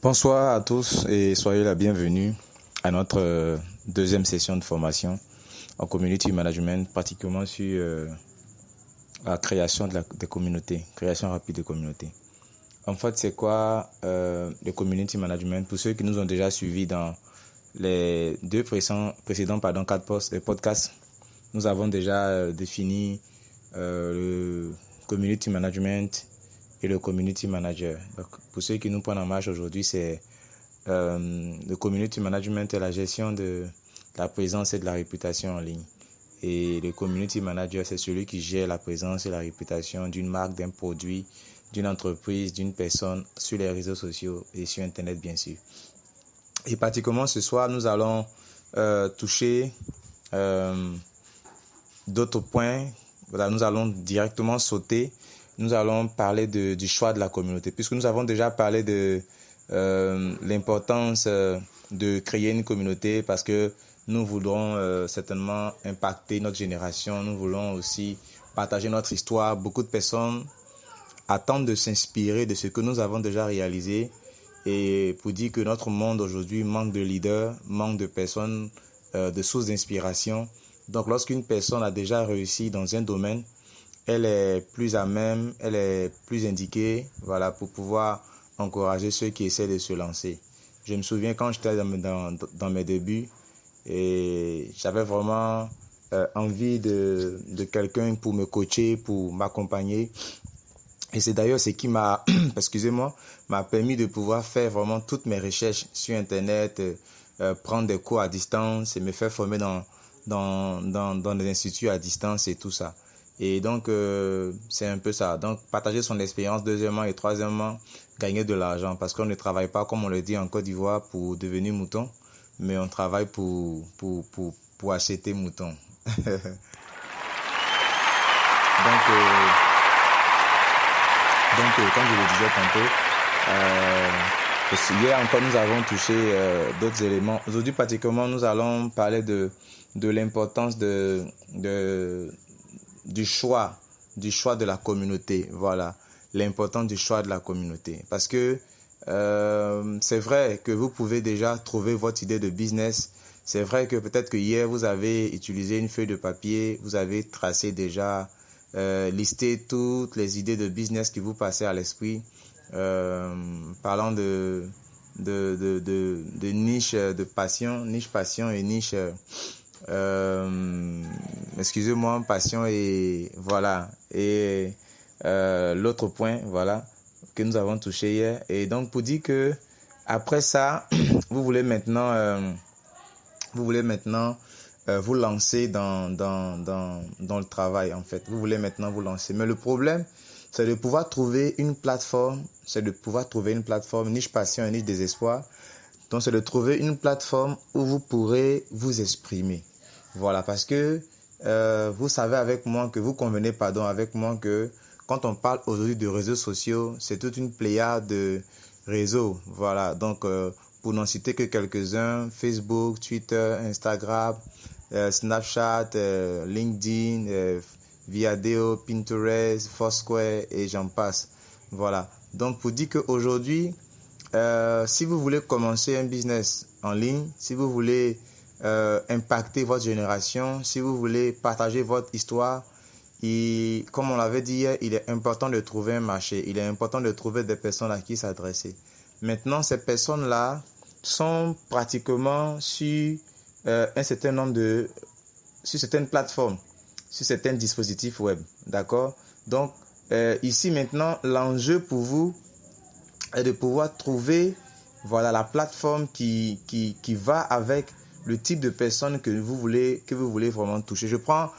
Bonsoir à tous et soyez la bienvenue à notre deuxième session de formation en community management, pratiquement sur la création des communautés, création rapide des communautés. En fait, c'est quoi le community management? Pour ceux qui nous ont déjà suivis dans les deux précédents podcasts, nous avons déjà défini le community management et le community manager. Donc, pour ceux qui nous prennent en marche aujourd'hui, c'est le community management et la gestion de la présence et de la réputation en ligne. Et le community manager, c'est celui qui gère la présence et la réputation d'une marque, d'un produit, d'une entreprise, d'une personne sur les réseaux sociaux et sur Internet, bien sûr. Et pratiquement ce soir, nous allons toucher d'autres points. Voilà, nous allons directement sauter. Nous allons parler du choix de la communauté, puisque nous avons déjà parlé de l'importance de créer une communauté, parce que nous voulons certainement impacter notre génération. Nous voulons aussi partager notre histoire. Beaucoup de personnes attendent de s'inspirer de ce que nous avons déjà réalisé, et pour dire que notre monde aujourd'hui manque de leaders, manque de personnes, de sources d'inspiration. Donc lorsqu'une personne a déjà réussi dans un domaine, elle est plus à même, elle est plus indiquée, voilà, pour pouvoir encourager ceux qui essaient de se lancer. Je me souviens quand j'étais dans mes débuts, et j'avais vraiment envie de quelqu'un pour me coacher, pour m'accompagner. Et c'est d'ailleurs ce qui m'a, excusez-moi, m'a permis de pouvoir faire vraiment toutes mes recherches sur Internet, prendre des cours à distance et me faire former dans des instituts à distance et tout ça. Et donc, c'est un peu ça. Donc, partager son expérience, deuxièmement, et troisièmement, gagner de l'argent. Parce qu'on ne travaille pas, comme on le dit en Côte d'Ivoire, pour devenir mouton, mais on travaille pour acheter mouton. Donc, comme je le disais tantôt, hier encore nous avons touché d'autres éléments. Aujourd'hui, pratiquement, nous allons parler de l'importance du choix de la communauté. Voilà, l'importance du choix de la communauté. Parce que c'est vrai que vous pouvez déjà trouver votre idée de business. C'est vrai que peut-être que hier, vous avez utilisé une feuille de papier, vous avez tracé déjà, listé toutes les idées de business qui vous passaient à l'esprit, parlant de niche de passion, niche passion et niche... excusez-moi, passion et voilà. Et l'autre point, voilà, que nous avons touché hier. Et donc, pour dire que après ça, vous voulez maintenant vous lancer dans le travail, en fait. Vous voulez maintenant vous lancer. Mais le problème, c'est de pouvoir trouver une plateforme, niche passion et niche désespoir. Donc, c'est de trouver une plateforme où vous pourrez vous exprimer. Voilà, parce que vous savez avec moi que, vous convenez, avec moi que quand on parle aujourd'hui de réseaux sociaux, c'est toute une pléiade de réseaux. Voilà, donc pour n'en citer que quelques-uns, Facebook, Twitter, Instagram, Snapchat, LinkedIn, Viadeo, Pinterest, Foursquare et j'en passe. Voilà, donc pour dire qu'aujourd'hui, si vous voulez commencer un business en ligne, si vous voulez impacter votre génération, si vous voulez partager votre histoire, et comme on l'avait dit hier, il est important de trouver un marché, il est important de trouver des personnes à qui s'adresser. Maintenant, ces personnes-là sont pratiquement sur un certain nombre sur certaines plateformes, sur certains dispositifs web, d'accord? Donc, ici maintenant, l'enjeu pour vous est de pouvoir trouver, voilà, la plateforme qui va avec le type de personnes que vous voulez vraiment toucher. Je prends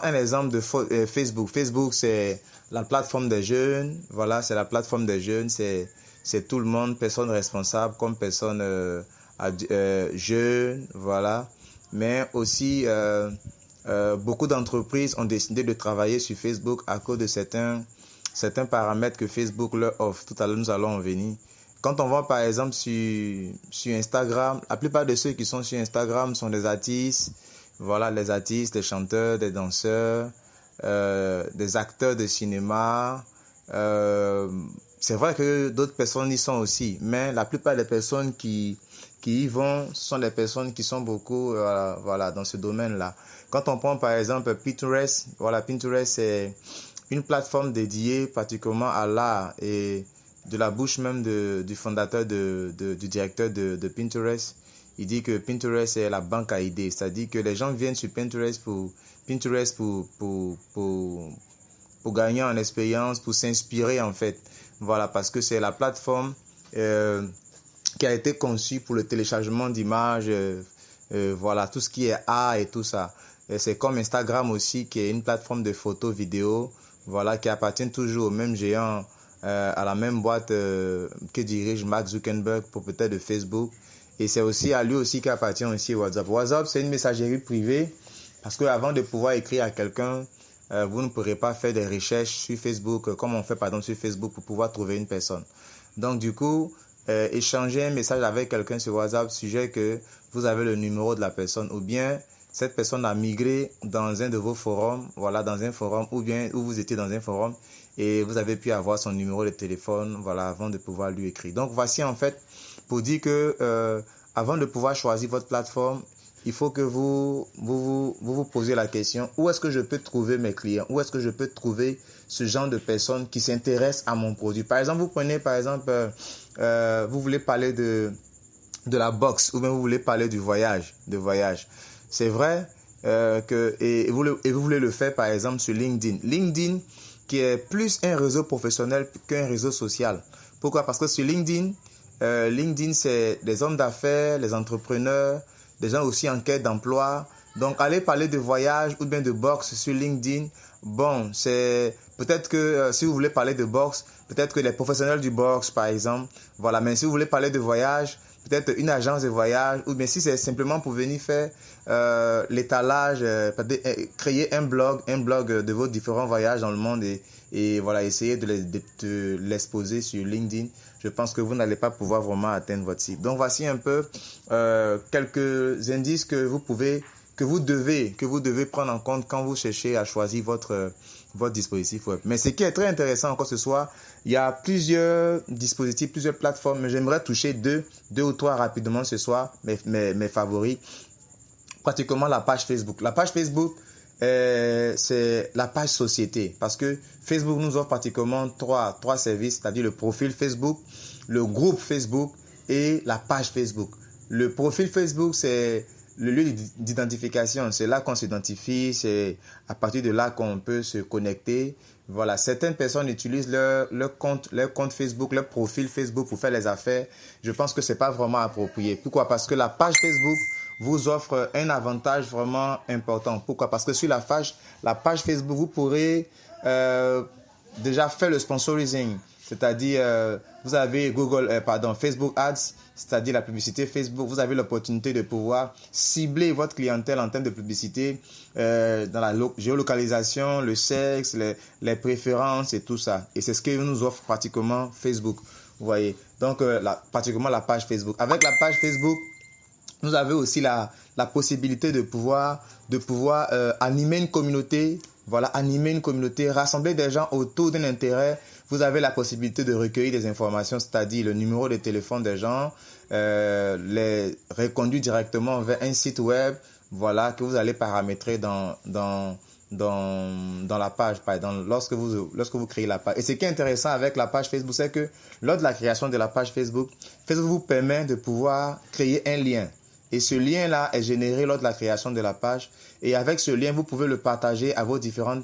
un exemple de Facebook. Facebook, c'est la plateforme des jeunes. Voilà, c'est la plateforme des jeunes. C'est tout le monde, personne responsable comme personne jeune. Voilà. Mais aussi, beaucoup d'entreprises ont décidé de travailler sur Facebook à cause de certains paramètres que Facebook leur offre. Tout à l'heure, nous allons en venir. Quand on voit par exemple sur Instagram, la plupart de ceux qui sont sur Instagram sont des artistes. Voilà, les artistes, des chanteurs, des danseurs, des acteurs de cinéma, c'est vrai que d'autres personnes y sont aussi, mais la plupart des personnes qui y vont, ce sont des personnes qui sont beaucoup voilà, dans ce domaine-là. Quand on prend par exemple Pinterest, voilà, Pinterest c'est une plateforme dédiée particulièrement à l'art et de la bouche même du fondateur, du directeur de Pinterest. Il dit que Pinterest est la banque à idées, c'est-à-dire que les gens viennent sur Pinterest pour gagner en expérience, pour s'inspirer en fait. Voilà, parce que c'est la plateforme qui a été conçue pour le téléchargement d'images, voilà, tout ce qui est art et tout ça. Et c'est comme Instagram aussi, qui est une plateforme de photos, vidéos, voilà, qui appartient toujours au même géant, à la même boîte que dirige Mark Zuckerberg pour peut-être de Facebook. Et c'est aussi à lui aussi qu'appartient aussi WhatsApp. WhatsApp, c'est une messagerie privée parce qu'avant de pouvoir écrire à quelqu'un, vous ne pourrez pas faire des recherches sur Facebook comme on fait par exemple sur Facebook pour pouvoir trouver une personne. Donc du coup, échanger un message avec quelqu'un sur WhatsApp, sujet que vous avez le numéro de la personne ou bien cette personne a migré dans un de vos forums, voilà, dans un forum ou bien où vous étiez dans un forum et vous avez pu avoir son numéro de téléphone, voilà, avant de pouvoir lui écrire. Donc voici en fait pour dire que avant de pouvoir choisir votre plateforme, il faut que vous posez la question, où est-ce que je peux trouver mes clients? Où est-ce que je peux trouver ce genre de personnes qui s'intéressent à mon produit? Par exemple, vous prenez, par exemple, vous voulez parler de la boxe ou bien vous voulez parler du voyage, C'est vrai et vous voulez le faire, par exemple, sur LinkedIn. LinkedIn, qui est plus un réseau professionnel qu'un réseau social. Pourquoi? Parce que sur LinkedIn, c'est des hommes d'affaires, les entrepreneurs, des gens aussi en quête d'emploi. Donc, allez parler de voyage ou bien de boxe sur LinkedIn. Bon, c'est peut-être que si vous voulez parler de boxe, peut-être que les professionnels du boxe, par exemple, voilà. Mais si vous voulez parler de voyage, peut-être une agence de voyage, ou bien si c'est simplement pour venir faire l'étalage, créer un blog de vos différents voyages dans le monde et voilà, essayer de l'exposer sur LinkedIn. Je pense que vous n'allez pas pouvoir vraiment atteindre votre cible. Donc voici un peu quelques indices que vous devez prendre en compte quand vous cherchez à choisir votre dispositif web. Mais ce qui est très intéressant encore ce soir, il y a plusieurs dispositifs, plusieurs plateformes, mais j'aimerais toucher deux ou trois rapidement ce soir, mes favoris. Pratiquement la page Facebook. La page Facebook, c'est la page société parce que Facebook nous offre pratiquement trois services, c'est-à-dire le profil Facebook, le groupe Facebook et la page Facebook. Le profil Facebook, c'est le lieu d'identification, c'est là qu'on s'identifie, c'est à partir de là qu'on peut se connecter. Voilà, certaines personnes utilisent leur compte Facebook, leur profil Facebook pour faire les affaires. Je pense que c'est pas vraiment approprié. Pourquoi? Parce que la page Facebook vous offre un avantage vraiment important. Pourquoi? Parce que sur la page Facebook, vous pourrez déjà faire le sponsoring. C'est-à-dire, vous avez Facebook Ads, c'est-à-dire la publicité Facebook. Vous avez l'opportunité de pouvoir cibler votre clientèle en termes de publicité dans la géolocalisation, le sexe, les préférences et tout ça. Et c'est ce que nous offre pratiquement Facebook. Vous voyez. Donc, pratiquement la page Facebook. Avec la page Facebook, vous avez aussi la possibilité de pouvoir animer une communauté. Voilà, animer une communauté, rassembler des gens autour d'un intérêt. Vous avez la possibilité de recueillir des informations, c'est-à-dire le numéro de téléphone des gens, les reconduire directement vers un site web, voilà, que vous allez paramétrer dans la page, lorsque vous créez la page. Et ce qui est intéressant avec la page Facebook, c'est que lors de la création de la page Facebook, Facebook vous permet de pouvoir créer un lien. Et ce lien-là est généré lors de la création de la page. Et avec ce lien, vous pouvez le partager à vos différents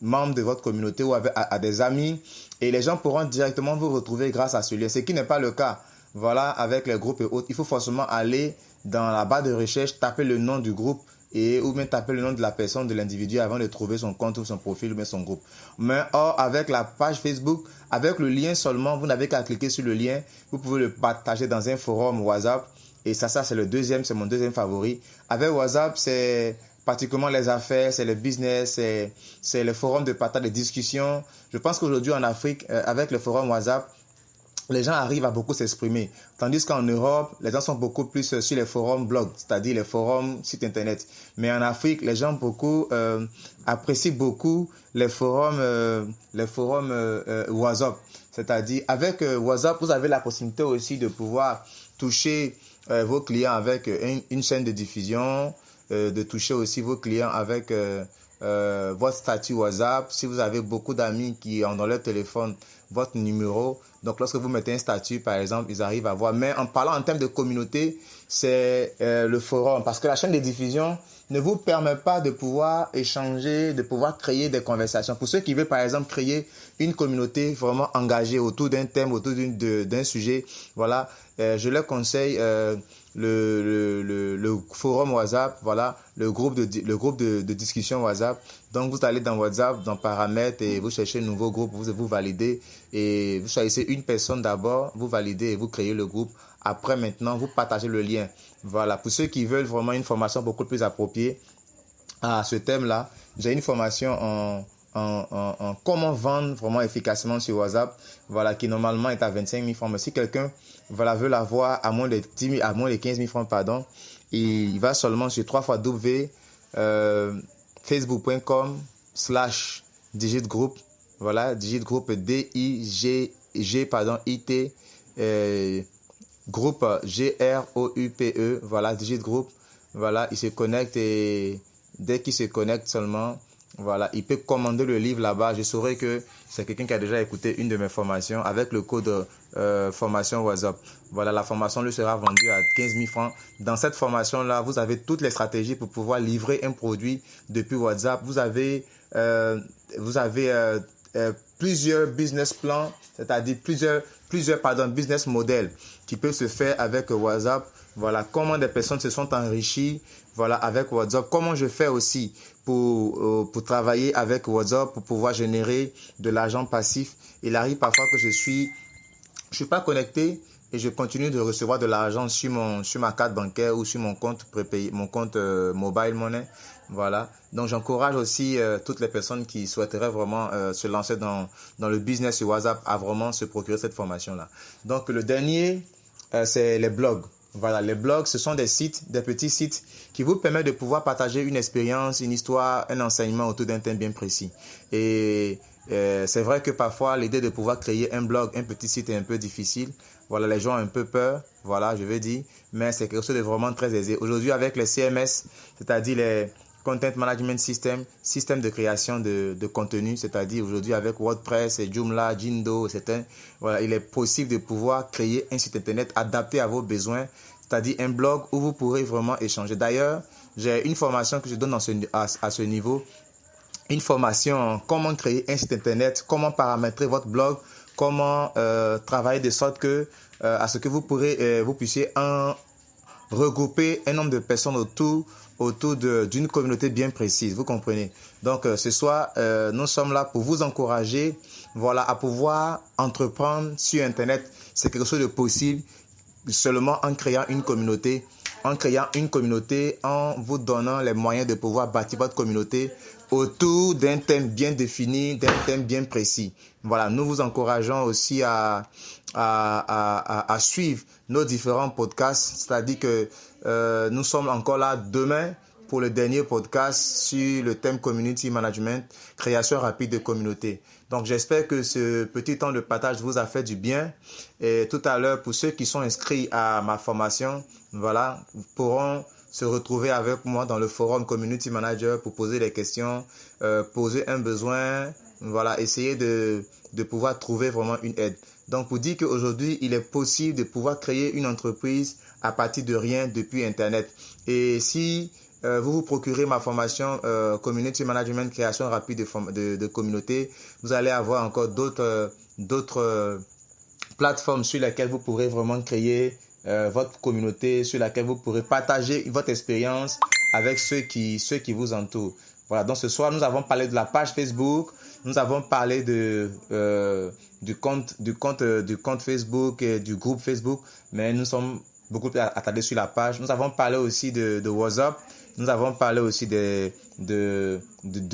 membres de votre communauté ou à des amis. Et les gens pourront directement vous retrouver grâce à ce lien. Ce qui n'est pas le cas. Voilà, avec les groupes et autres. Il faut forcément aller dans la barre de recherche, taper le nom du groupe ou bien taper le nom de la personne, de l'individu avant de trouver son compte ou son profil ou bien son groupe. Mais avec la page Facebook, avec le lien seulement, vous n'avez qu'à cliquer sur le lien. Vous pouvez le partager dans un forum WhatsApp. Et ça c'est c'est mon deuxième favori. Avec WhatsApp, c'est particulièrement les affaires, c'est le business, c'est le forum de partage, de discussion. Je pense qu'aujourd'hui en Afrique, avec le forum WhatsApp, les gens arrivent à beaucoup s'exprimer. Tandis qu'en Europe, les gens sont beaucoup plus sur les forums blogs, c'est-à-dire les forums sites internet. Mais en Afrique, les gens apprécient beaucoup les forums WhatsApp. C'est-à-dire, avec WhatsApp, vous avez la possibilité aussi de pouvoir toucher vos clients avec une chaîne de diffusion, de toucher aussi vos clients avec votre statut WhatsApp. Si vous avez beaucoup d'amis qui ont dans leur téléphone votre numéro, donc lorsque vous mettez un statut, par exemple, ils arrivent à voir. Mais en parlant en termes de communauté, c'est le forum. Parce que la chaîne de diffusion ne vous permet pas de pouvoir échanger, de pouvoir créer des conversations. Pour ceux qui veulent, par exemple, créer une communauté vraiment engagée autour d'un thème, autour d'un sujet, voilà, je leur conseille le forum WhatsApp, voilà, le groupe de discussion WhatsApp. Donc, vous allez dans WhatsApp, dans paramètres, et vous cherchez un nouveau groupe, vous validez, et vous choisissez une personne d'abord, vous validez et vous créez le groupe. Après, maintenant, vous partagez le lien. Voilà, pour ceux qui veulent vraiment une formation beaucoup plus appropriée à ce thème-là, j'ai une formation en comment vendre vraiment efficacement sur WhatsApp, voilà, qui normalement est à 25 000 francs. Mais si quelqu'un voilà, veut l'avoir à moins de 15 000 francs, pardon, il va seulement sur facebook.com/digitgroup, voilà, digitgroup, D-I-G-G, pardon, I-T, groupe G-R-O-U-P-E, voilà, digitgroup, voilà, il se connecte et dès qu'il se connecte seulement, voilà, il peut commander le livre là-bas. Je saurais que c'est quelqu'un qui a déjà écouté une de mes formations avec le code formation WhatsApp. Voilà, la formation lui sera vendue à 15 000 francs. Dans cette formation-là, vous avez toutes les stratégies pour pouvoir livrer un produit depuis WhatsApp. Vous avez plusieurs business plans, c'est-à-dire plusieurs business models qui peuvent se faire avec WhatsApp. Voilà, comment des personnes se sont enrichies, voilà, avec WhatsApp. Comment je fais aussi pour travailler avec WhatsApp, pour pouvoir générer de l'argent passif. Il arrive parfois que je suis pas connecté et je continue de recevoir de l'argent sur ma carte bancaire ou sur mon compte prépayé, mon compte mobile money. Voilà. Donc, j'encourage aussi toutes les personnes qui souhaiteraient vraiment se lancer dans le business sur WhatsApp à vraiment se procurer cette formation-là. Donc, le dernier, c'est les blogs. Voilà, les blogs, ce sont des sites, des petits sites qui vous permettent de pouvoir partager une expérience, une histoire, un enseignement autour d'un thème bien précis. Et c'est vrai que parfois, l'idée de pouvoir créer un blog, un petit site est un peu difficile. Voilà, les gens ont un peu peur, voilà, je veux dire, mais c'est quelque chose de vraiment très aisé. Aujourd'hui, avec les CMS, c'est-à-dire les Content Management System, système de création de contenu, c'est-à-dire aujourd'hui avec WordPress, Joomla, Jindo, etc. Voilà, il est possible de pouvoir créer un site internet adapté à vos besoins, c'est-à-dire un blog où vous pourrez vraiment échanger. D'ailleurs, j'ai une formation que je donne à ce niveau, une formation en comment créer un site internet, comment paramétrer votre blog, comment travailler de sorte que à ce que vous puissiez regrouper un nombre de personnes autour d'une communauté bien précise, vous comprenez. Donc ce soir, nous sommes là pour vous encourager, voilà, à pouvoir entreprendre sur Internet. C'est quelque chose de possible seulement en créant une communauté, en vous donnant les moyens de pouvoir bâtir votre communauté autour d'un thème bien défini, d'un thème bien précis. Voilà, nous vous encourageons aussi à suivre nos différents podcasts, c'est-à-dire que nous sommes encore là demain pour le dernier podcast sur le thème Community Management, création rapide de communauté. Donc j'espère que ce petit temps de partage vous a fait du bien. Et tout à l'heure, pour ceux qui sont inscrits à ma formation, voilà, vous pourront se retrouver avec moi dans le forum Community Manager pour poser des questions, poser un besoin, voilà, essayer de pouvoir trouver vraiment une aide. Donc, pour dire qu'aujourd'hui, il est possible de pouvoir créer une entreprise à partir de rien depuis Internet. Et si vous procurez ma formation Community Management, création rapide de communauté, vous allez avoir encore d'autres plateformes sur lesquelles vous pourrez vraiment créer votre communauté, sur laquelle vous pourrez partager votre expérience avec ceux qui vous entourent. Voilà, donc ce soir, nous avons parlé de la page Facebook, nous avons parlé du compte Facebook et du groupe Facebook, mais nous sommes beaucoup plus attardés sur la page. Nous avons parlé aussi de WhatsApp, nous avons parlé aussi du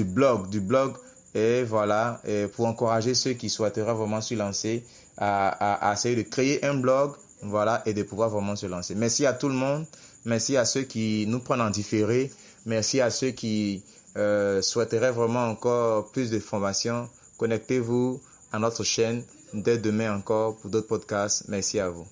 blog, et voilà, et pour encourager ceux qui souhaiteraient vraiment se lancer à essayer de créer un blog, voilà, et de pouvoir vraiment se lancer. Merci à tout le monde. Merci à ceux qui nous prennent en différé. Merci à ceux qui souhaiteraient vraiment encore plus de formations. Connectez-vous à notre chaîne dès demain encore pour d'autres podcasts. Merci à vous.